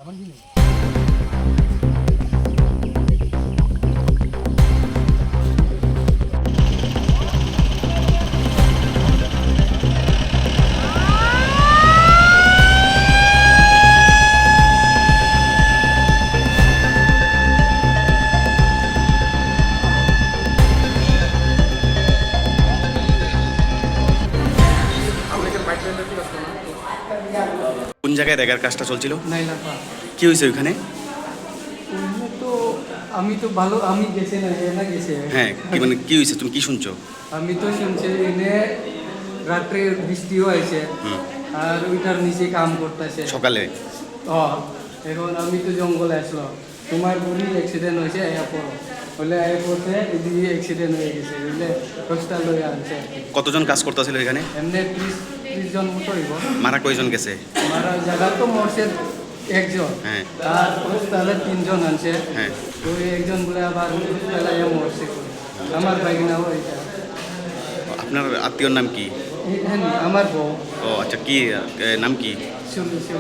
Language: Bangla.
কোন জায়গায় দেখার কাজটা চলছিল? নাইলাপা। কি হয়েছে ওইখানে? ওইখানে তো আমি তো ভালো আমি গেছি না এনা গেছে। হ্যাঁ, কি মানে কি হয়েছে, তুমি কি শুনছো? আমি তো শুনছি এনে রাত্রে বৃষ্টিও হয়েছে আর ওইটার নিচে কাম করতেছে সকালে? এখন আমি তো জঙ্গলে আসলো তোমার বুড়ি অ্যাক্সিডেন্ট হয়েছে এয়ারপোর্ট বলে এয়ারপোর্টে এদিকে অ্যাক্সিডেন্ট হয়ে গেছে বুঝলে হসপিটাল লয়ে আনছে। কতজন কাজ করতেছিল এখানে? এমনি 30 জন মতো হইব। মারা কয়জন গেছে? মারা জায়গা তো মরছে একজন। হ্যাঁ। আর হসপিটালে 3 জন আনছে। হ্যাঁ। তো একজন বলে আবার হসপিটালে মরছে আমার বাইকনাও এটা। আপনার আত্মীয়র নাম কি? আমার বউ। ও আচ্ছা, কি নাম কি? শুনছি